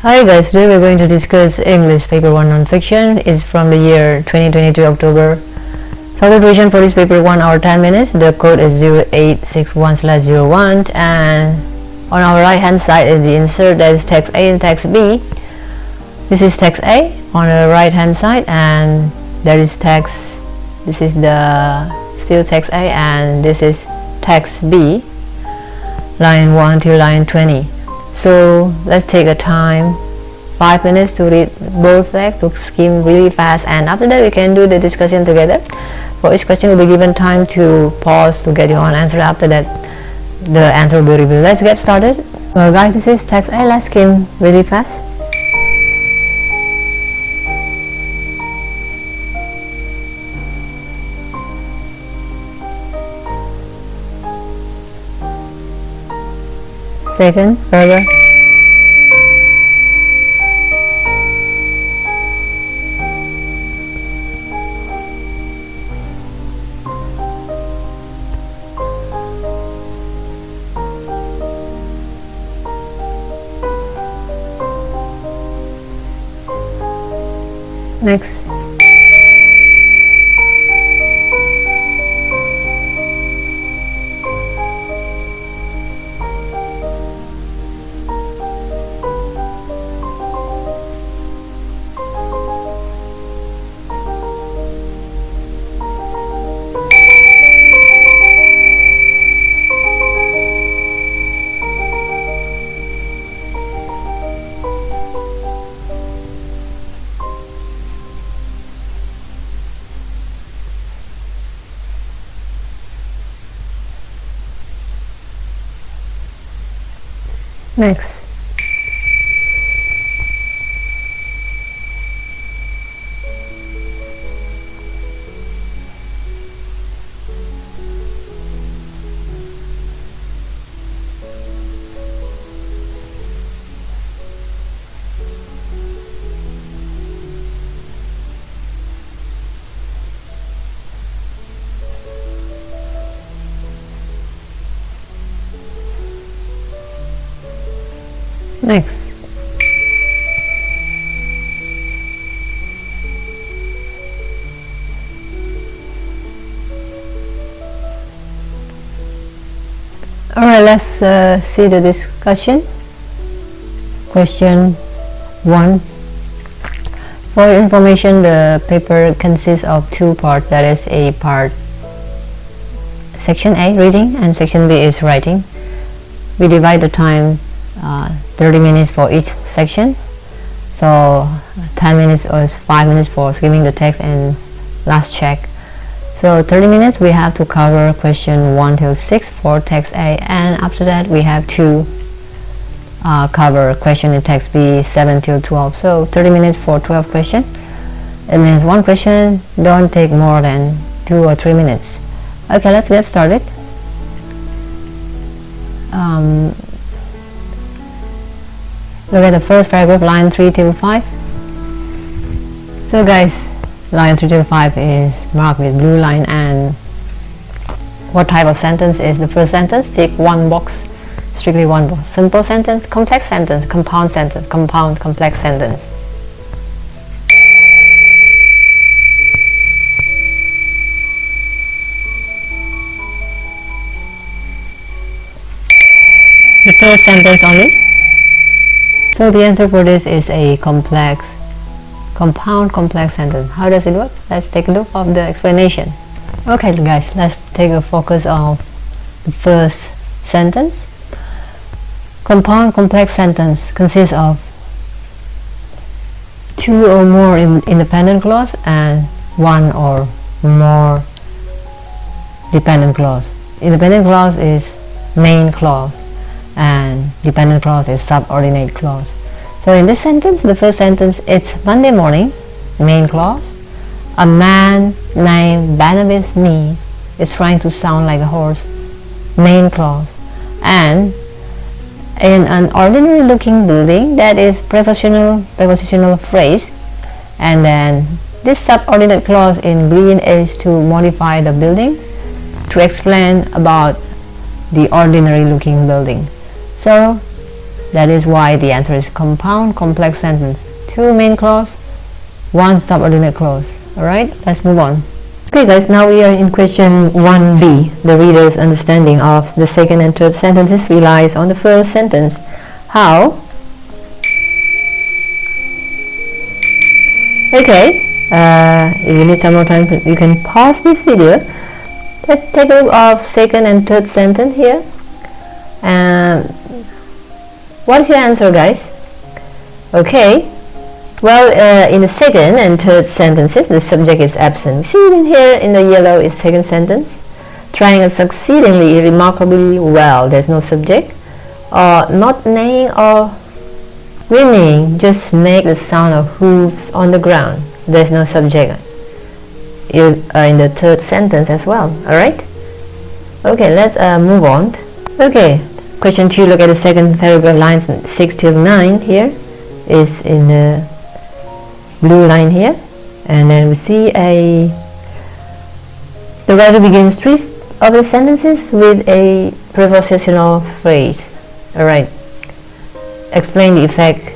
Hi guys, today we're going to discuss English paper 1 non-fiction. It's from the year 2022 October. For the duration for this paper 1 hour 10 minutes. The code is 0861/01 and on our right hand side is the insert, that is text A and text B. This is text A on the right hand side and there is text, this is the still text A and this is text B, line 1 till line 20. So let's take a time 5 minutes to read both text, to skim really fast, and after that we can do the discussion together. For each question will be given time to pause to get your own answer. After that the answer will be revealed. Let's get started. Well guys, this is text A. Let's skim really fast. Second paragraph. Next. Next. Next. Alright, let's see the discussion. Question 1. For your information, the paper consists of two parts. That is a part section A, reading, and section B is writing. We divide the time 30 minutes for each section, so 10 minutes or 5 minutes for skimming the text and last check. So 30 minutes we have to cover question 1 till 6 for text A, and after that we have to cover question in text B 7 till 12. So 30 minutes for 12 questions. It means one question don't take more than 2 or 3 minutes. Okay, let's get started. Look at the first paragraph, line 3 till 5. So guys, line 3 till 5 is marked with blue line, and what type of sentence is the first sentence? Take one box, strictly one box. Simple sentence, complex sentence, compound sentence, compound, complex sentence. The first sentence only. So the answer for this is a complex, compound complex sentence. How does it work? Let's take a look of the explanation. Okay guys, let's take a focus on the first sentence. Compound complex sentence consists of two or more independent clause and one or more dependent clause. Independent clause is main clause and dependent clause is subordinate clause. So in this sentence, the first sentence, it's Monday morning, main clause. A man named Barnabas Me is trying to sound like a horse, main clause. And in an ordinary looking building, that is prepositional phrase. And then this subordinate clause in green is to modify the building, to explain about the ordinary looking building. So That is why the answer is compound complex sentence. 2 main clause, 1 subordinate clause. Alright, let's move on. Okay guys, now we are in question 1b. The reader's understanding of the second and third sentences relies on the first sentence. How? Okay, if you need some more time, you can pause this video. Let's take a look of second and third sentence here. What is your answer, guys? Okay, well, in the second and third sentences, the subject is absent. See it in here in the yellow is second sentence. Trying succeedingly, remarkably well. There's no subject. Not neighing or whinnying, just make the sound of hooves on the ground. There's no subject in the third sentence as well. Alright? Okay, let's move on. Okay, question 2, look at the second paragraph, lines 6 till 9 here. Is in the blue line here. And then we see the writer begins 3 of the sentences with a prepositional phrase. Alright. Explain the effect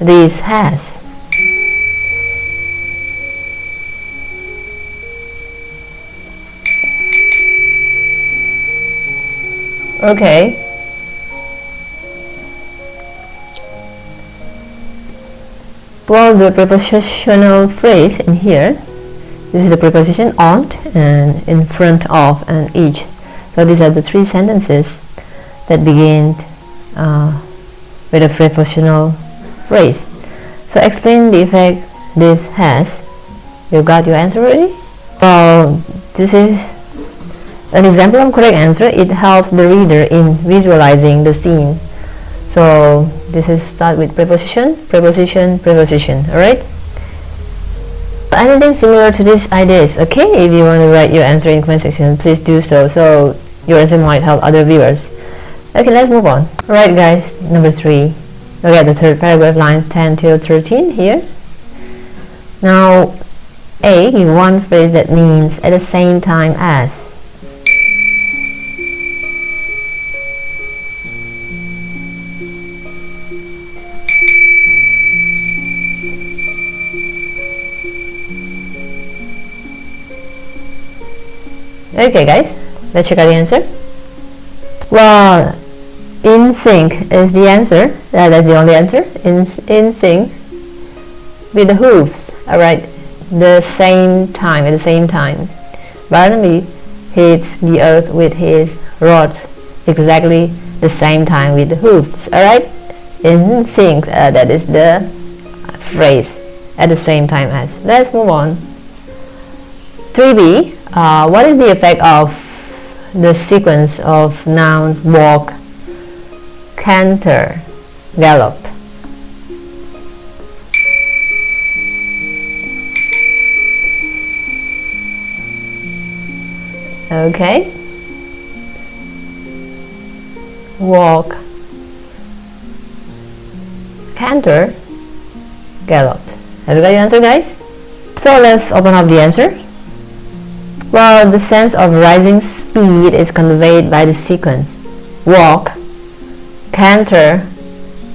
this has. Okay. Well, the prepositional phrase in here, this is the preposition on and in front of and each. So these are the 3 sentences that begin with a prepositional phrase. So explain the effect this has. You got your answer already? Well, this is an example of correct answer. It helps the reader in visualizing the scene. So this is start with preposition, preposition, preposition. Alright? Anything similar to this idea is okay. If you want to write your answer in comment section, please do so. So your answer might help other viewers. Okay, let's move on. Alright guys, number 3. Look at the third paragraph, lines 10 till 13 here. Now, A, give one phrase that means at the same time as. Okay guys, let's check out the answer. Well, in sync is the answer. That's the only answer. In sync with the hooves. Alright, the same time, at the same time. Barnaby hits the earth with his rods exactly the same time with the hooves. Alright, in sync, that is the phrase, at the same time as. Let's move on. 3b. What is the effect of the sequence of nouns walk, canter, gallop? Okay. Walk, canter, gallop. Have you got your answer, guys? So let's open up the answer. Well, the sense of rising speed is conveyed by the sequence walk, canter,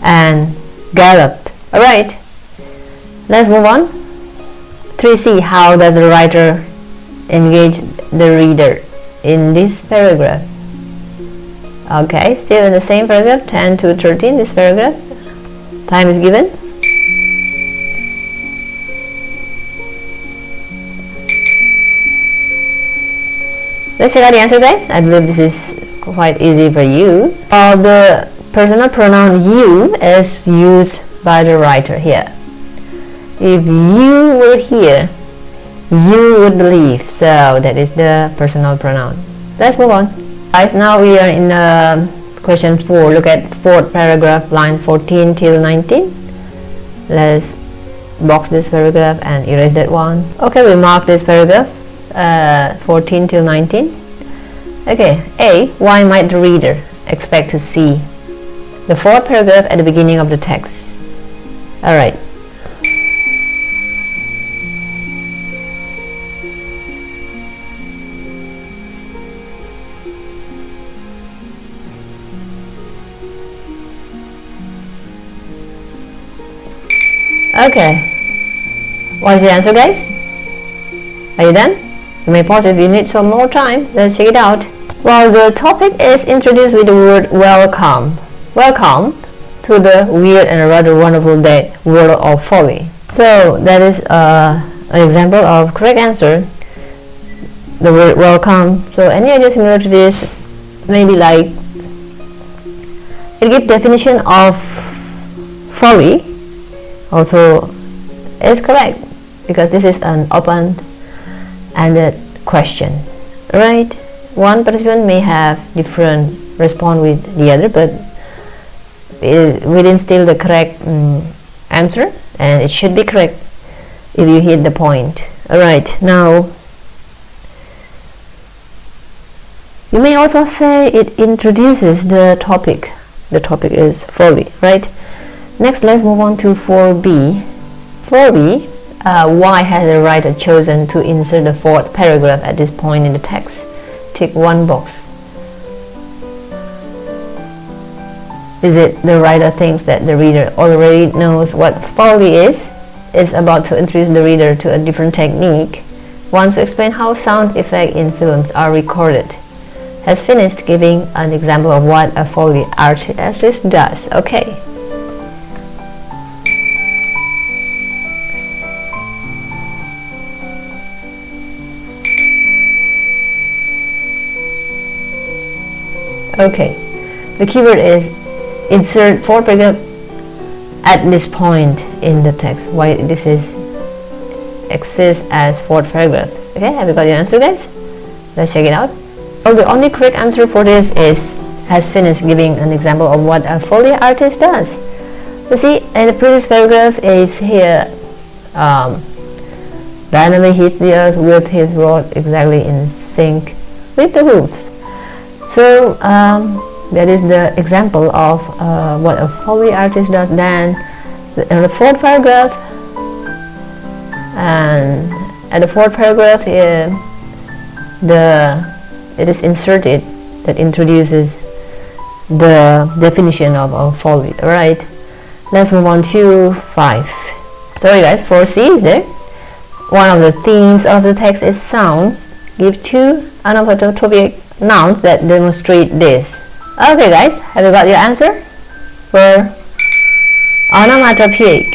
and gallop. Alright, let's move on. 3c. How does the writer engage the reader in this paragraph? Okay, still in the same paragraph, 10 to 13, this paragraph. Time is given. Let's check out the answer, guys. I believe this is quite easy for you. The personal pronoun you is used by the writer here. If you were here, you would leave. So that is the personal pronoun. Let's move on. Guys, now we are in question 4. Look at fourth paragraph, line 14 till 19. Let's box this paragraph and erase that one. Okay, we mark this paragraph 14 till 19. Okay, A. Why might the reader expect to see the fourth paragraph at the beginning of the text? Alright. Okay, what's your answer, guys? Are you done? You may pause if you need some more time. Let's check it out. Well, the topic is introduced with the word welcome. Welcome to the weird and rather wonderful day world of Foley. So that is an example of correct answer. The word welcome. So any idea similar to this? Maybe like it gives definition of Foley. Also is correct because this is an open-ended question, right? One participant may have different response with the other, but within still the correct answer, and it should be correct if you hit the point. Alright, now you may also say it introduces the topic. The topic is Foley, right? Next, let's move on to 4b. 4b, why has the writer chosen to insert the fourth paragraph at this point in the text? Tick one box. Is it the writer thinks that the reader already knows what Foley is about to introduce the reader to a different technique, wants to explain how sound effects in films are recorded, has finished giving an example of what a Foley artist does. Okay. Okay, the keyword is insert fourth paragraph at this point in the text. Why this exists as fourth paragraph. Okay, have you got your answer, guys? Let's check it out. Well, the only correct answer for this is has finished giving an example of what a Foley artist does. You see, in the previous paragraph is here randomly hits the earth with his rod exactly in sync with the hooves. So that is the example of what a Foley artist does. Then in the fourth paragraph, and at the fourth paragraph it is inserted that introduces the definition of a Foley. Alright, let's move on to 5. Sorry guys, 4c is there. One of the themes of the text is sound. Give two onomatopoeic nouns that demonstrate this. Okay guys, have you got your answer for onomatopoeic?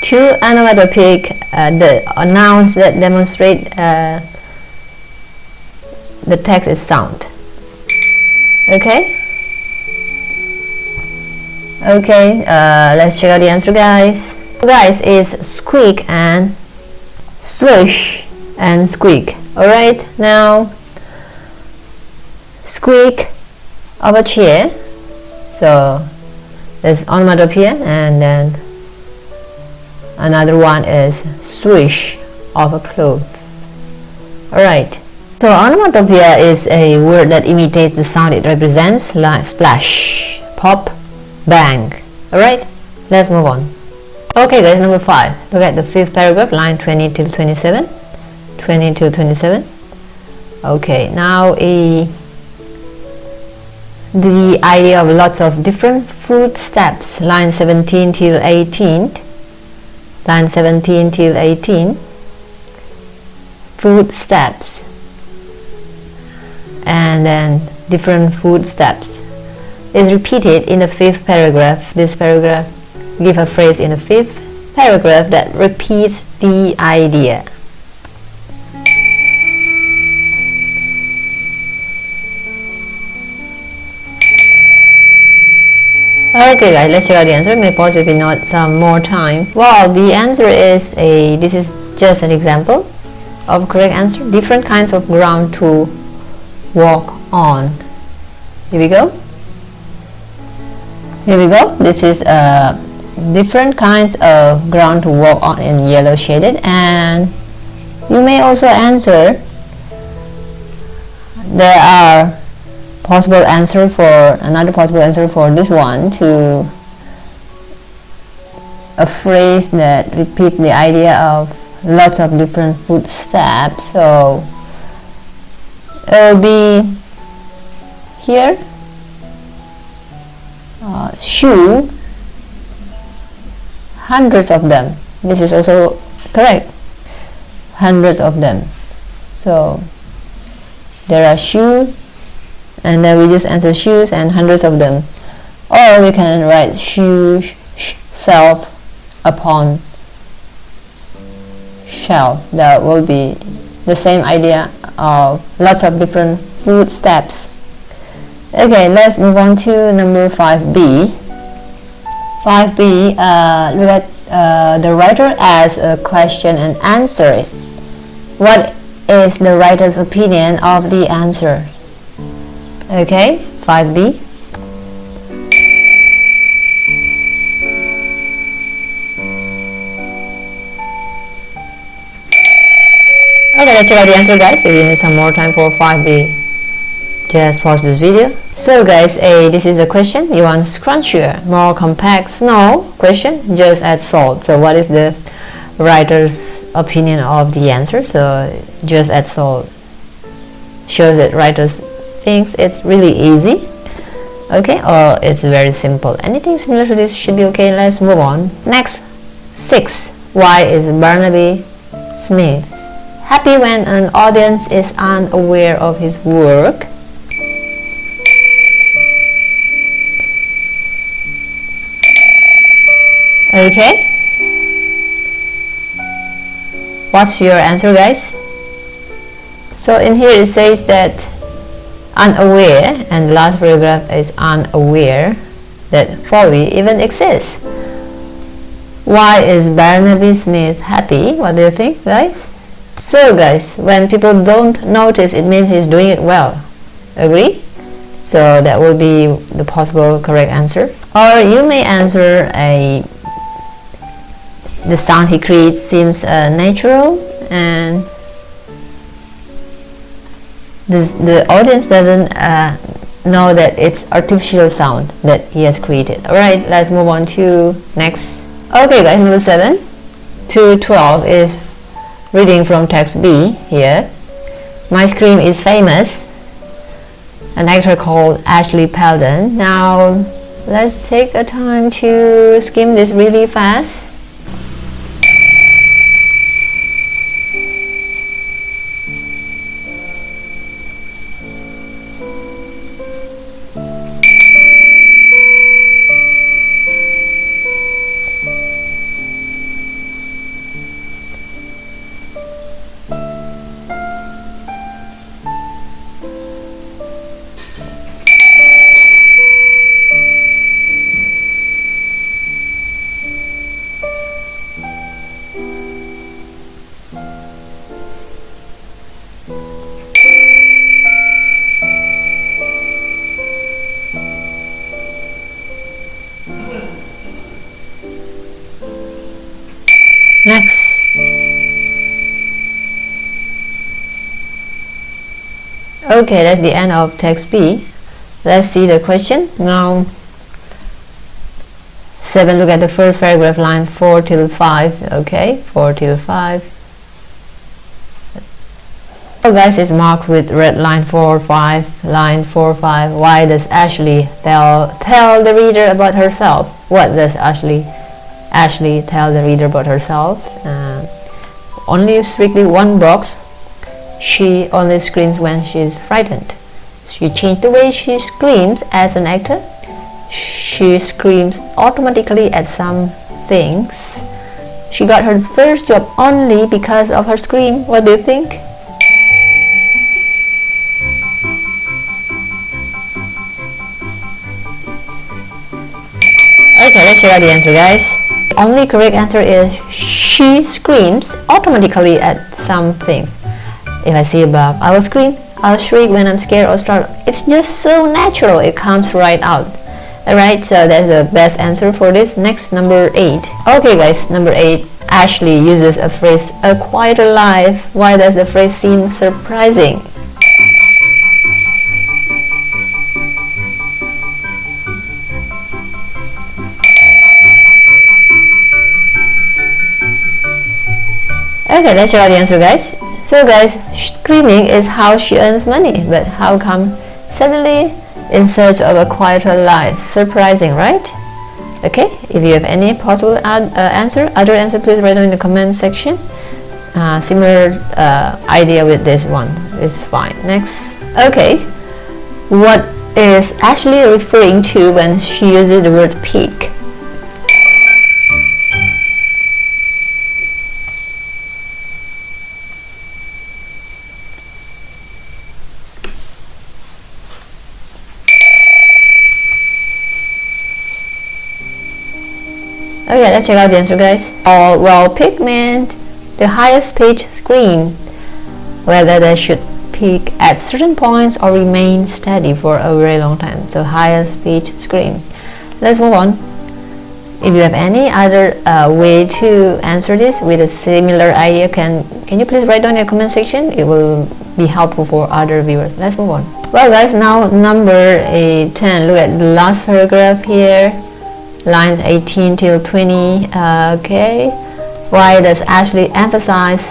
Two onomatopoeic nouns that demonstrate the text is sound. Okay, let's check out the answer, guys. Guys, is squeak and swish and squeak. Alright, now squeak of a chair, so there's onomatopoeia, and then another one is swish of a cloth. Alright, so onomatopoeia is a word that imitates the sound it represents, like splash, pop, bang. Alright, let's move on. Okay guys, number 5. Look at the 5th paragraph, line 20 till 27. 20 till 27. Okay, now the idea of lots of different food steps, line 17 till 18. Line 17 till 18. Food steps. And then different food steps is repeated in the 5th paragraph. This paragraph give a phrase in the 5th paragraph that repeats the idea. Okay guys, let's check out the answer. May pause if you need some more time. Well, the answer is this is just an example of correct answer. Different kinds of ground to walk on. Here we go. This is different kinds of ground to walk on in yellow shaded, and you may also answer. There are another possible answer for this one, to a phrase that repeats the idea of lots of different footsteps. So it will be here, shoe, hundreds of them, This is also correct. Hundreds of them. So there are shoes, and then we just answer shoes and hundreds of them. Or we can write shoes shelf upon shelf. That will be the same idea of lots of different food steps. Okay, let's move on to number 5B. 5B, look at the writer as a question and answer. What is the writer's opinion of the answer? Okay, 5B. Okay, let's check out the answer, guys. If you need some more time for 5B, just pause this video. So guys, this is the question. You want crunchier, more compact snow? Question, just add salt. So what is the writer's opinion of the answer? So just add salt shows that writers thinks it's really easy. Okay, or it's very simple. Anything similar to this should be okay. Let's move on. Next, 6. Why is Barnaby Smith happy when an audience is unaware of his work? Okay, what's your answer, guys? So in here it says that unaware, and the last paragraph is unaware that Foley even exists. Why is Barnaby Smith happy? What do you think, guys? So guys, when people don't notice, it means he's doing it well. Agree? So that will be the possible correct answer. Or you may answer the sound he creates seems natural, and the audience doesn't know that it's artificial sound that he has created. Alright, let's move on to next. Okay guys, number 7 to 12 is reading from text B here. My Scream is famous. An actor called Ashley Peldon. Now let's take a time to skim this really fast. Next. Okay, that's the end of text B. Let's see the question. Now 7, look at the first paragraph, lines 4 till 5. Okay, 4 till 5. So guys, it's marked with red line 4, 5, line 4, 5. Why does Ashley tell the reader about herself? What does Ashley tell the reader about herself? Only strictly one box. She only screams when she's frightened. She changed the way she screams as an actor. She screams automatically at some things. She got her first job only because of her scream. What do you think? Okay, let's check out the answer, guys. The only correct answer is she screams automatically at some things. If I see above, I will scream, I'll shriek when I'm scared or startled. It's just so natural, it comes right out. Alright, so that's the best answer for this. Next, number 8. Okay guys, number 8. Ashley uses a phrase, a quieter life. Why does the phrase seem surprising? Okay, let's check out the answer, guys. So guys, screaming is how she earns money, but how come suddenly in search of a quieter life? Surprising, right? Okay, if you have any possible other answer, please write down in the comment section. Similar idea with this one is fine. Next, okay, what is Ashley referring to when she uses the word peak? Okay, let's check out the answer, guys. Well, peak meant the highest page screen, whether they should peak at certain points or remain steady for a very long time. So highest page screen. Let's move on. If you have any other way to answer this with a similar idea, can you please write down in the comment section? It will be helpful for other viewers. Let's move on. Well, guys, now number 10. Look at the last paragraph here, lines 18 till 20. Okay, what does Ashley emphasize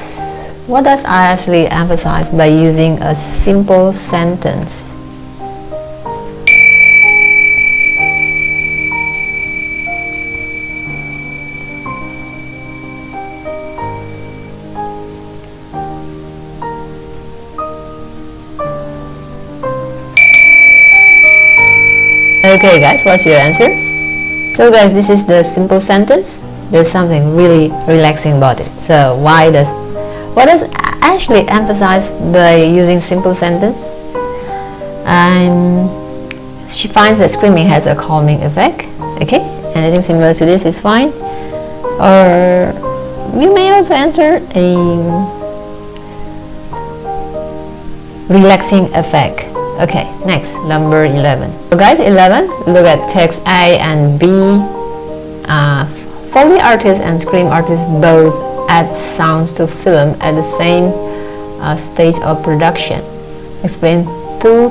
by using a simple sentence? Okay, guys, what's your answer? So, guys, this is the simple sentence. There's something really relaxing about it. So what does Ashley emphasize by using simple sentence? She finds that screaming has a calming effect. Okay, anything similar to this is fine. Or you may also answer a relaxing effect. Okay, next, number 11. So guys, 11, look at text A and B. Foley artists and scream artists both add sounds to film at the same stage of production. Explain two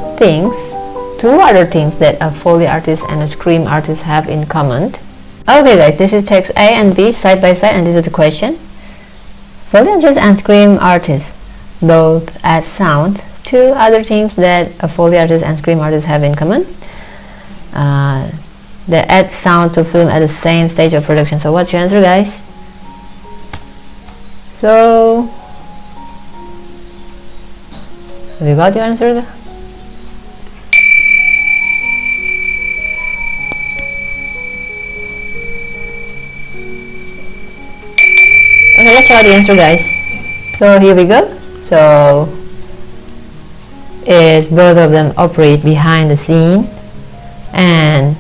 other things that a Foley artist and a scream artist have in common. Okay, guys, this is text A and B side by side, and this is the question. Foley artists and scream artists both add sounds. Two other things that a Foley artist and scream artist have in common. They add sound to film at the same stage of production. So what's your answer, guys? So have you got your answer? Okay, let's check out the answer, guys. So here we go. So is both of them operate behind the scene, and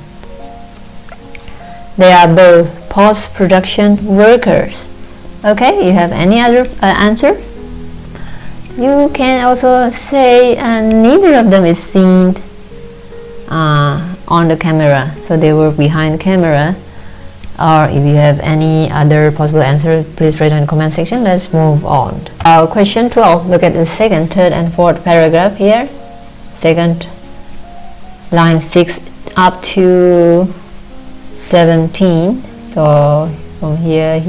they are both post-production workers. Okay, you have any other answer? You can also say neither of them is seen on the camera, so they work behind camera. Or if you have any other possible answer, please write in the comment section. Let's move on. Question 12. Look at the second, third, and fourth paragraph here. Second, line 6 up to 17. So from here,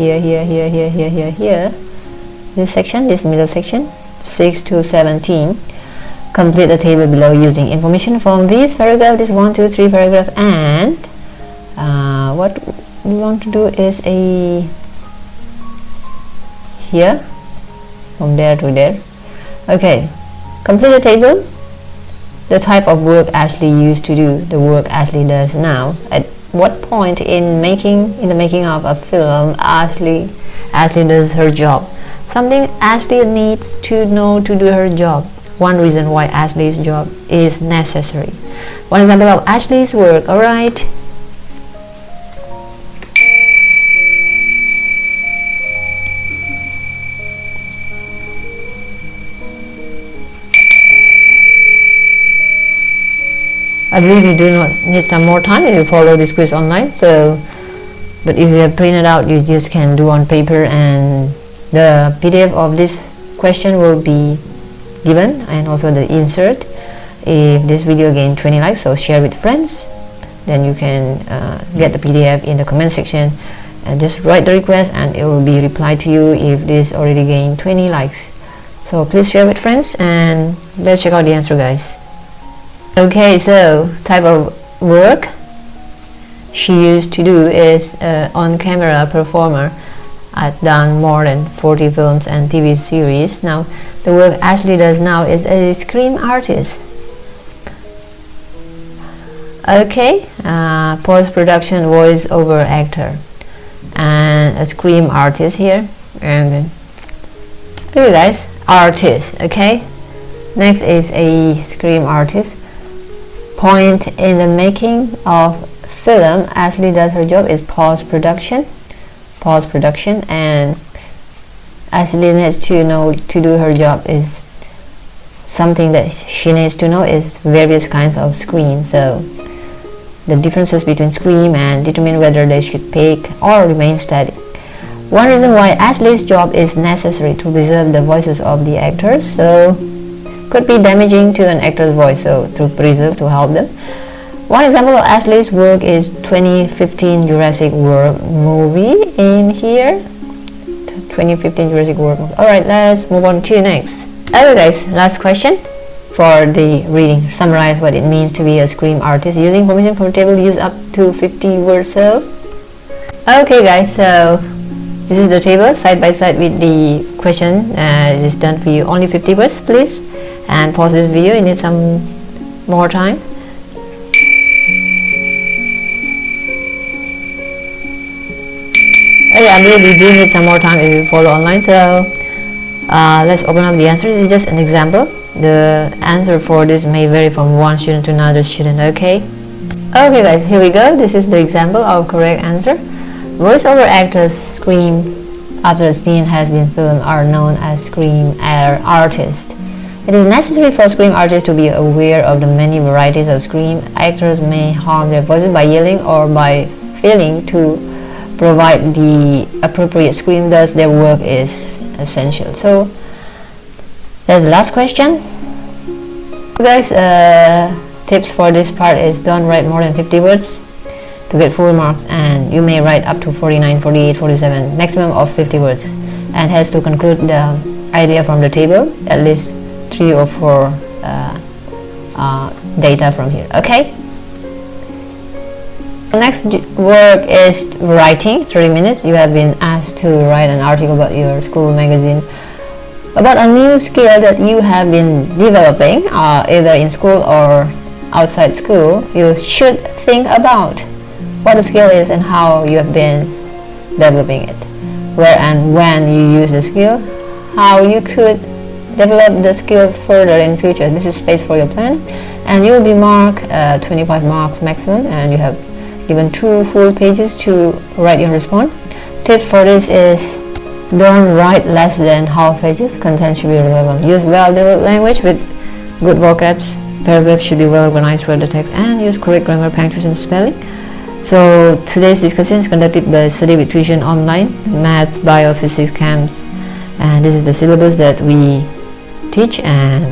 this section, this middle section, 6 to 17. Complete the table below using information from this paragraph, this 1, 2, 3 paragraph, and what we want to do is here from there to there. Okay, complete the table. The type of work Ashley used to do, the work Ashley does now. At what point in the making of a film Ashley does her job? Something Ashley needs to know to do her job. One reason why Ashley's job is necessary. One example of Ashley's work. Alright. I really do not need some more time if you follow this quiz online. But if you have printed out, you just can do on paper, and the PDF of this question will be given, and also the insert. If this video gained 20 likes, so share with friends. Then you can get the PDF in the comment section, and just write the request, and it will be replied to you if this already gained 20 likes. So please share with friends, and let's check out the answer, guys. Okay, so type of work she used to do is on-camera performer. I've done more than 40 films and TV series. Now, the work Ashley does now is a scream artist. Okay, post-production voice-over actor and a scream artist here. And okay guys, artist. Okay, next is a scream artist. Point in the making of film Ashley does her job is post-production, and Ashley needs to know to do her job is something that she needs to know is various kinds of scream. So the differences between scream and determine whether they should pick or remain static. One reason why Ashley's job is necessary to preserve the voices of the actors, so could be damaging to an actor's voice, so to preserve, to help them. One example of Ashley's work is 2015 Jurassic World movie in here. 2015 Jurassic World movie. Alright, let's move on to next. Okay guys, last question for the reading. Summarize what it means to be a scream artist using information from the table. Use up to 50 words. So okay guys, so this is the table side by side with the question. It is done for you. Only 50 words please, and pause this video. You need some more time. Okay, I really do need some more time if you follow online. So let's open up the answer. This is just an example. The answer for this may vary from one student to another student. Okay guys, here we go. This is the example of correct answer. Voiceover actors scream after a scene has been filmed are known as scream artists. It is necessary for scream artists to be aware of the many varieties of scream. Actors may harm their voices by yelling or by failing to provide the appropriate scream, thus their work is essential. So that's the last question. Guys, tips for this part is don't write more than 50 words to get full marks, and you may write up to 49, 48, 47, maximum of 50 words, and has to conclude the idea from the table, at least 3 or 4 data from here. Okay, the next work is writing. 30 minutes. You have been asked to write an article about your school magazine about a new skill that you have been developing either in school or outside school. You should think about what the skill is and how you have been developing it, where and when you use the skill, how you could develop the skill further in future. This is space for your plan, and you will be marked 25 marks maximum, and you have given 2 full pages to write your response. Tip for this is don't write less than half pages. Content should be relevant. Use well-developed language with good vocabs. Paragraphs should be well organized throughout the text, and use correct grammar, punctuation, and spelling. So today's discussion is conducted by Study with Tuition Online, Math, Bio, Physics, Chems, and this is the syllabus that we teach. And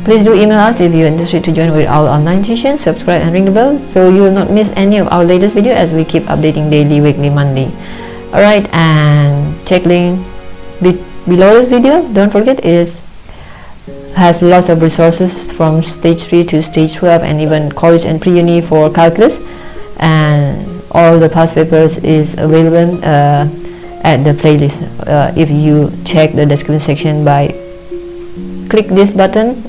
please do email us if you're interested to join with our online tuition. Subscribe and ring the bell so you will not miss any of our latest video, as we keep updating daily, weekly, monthly. Alright, and check link below this video. Don't forget, it has lots of resources from stage 3 to stage 12, and even college and pre-uni for calculus, and all the past papers is available at the playlist. If you check the description section by click this button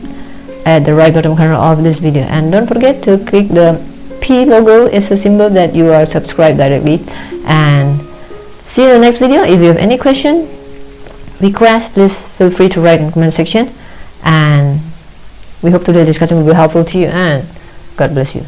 at the right bottom corner of this video, and don't forget to click the P logo. It's a symbol that you are subscribed directly. And see you in the next video. If you have any question, request, please feel free to write in the comment section, and we hope today's discussion will be helpful to you, and God bless you.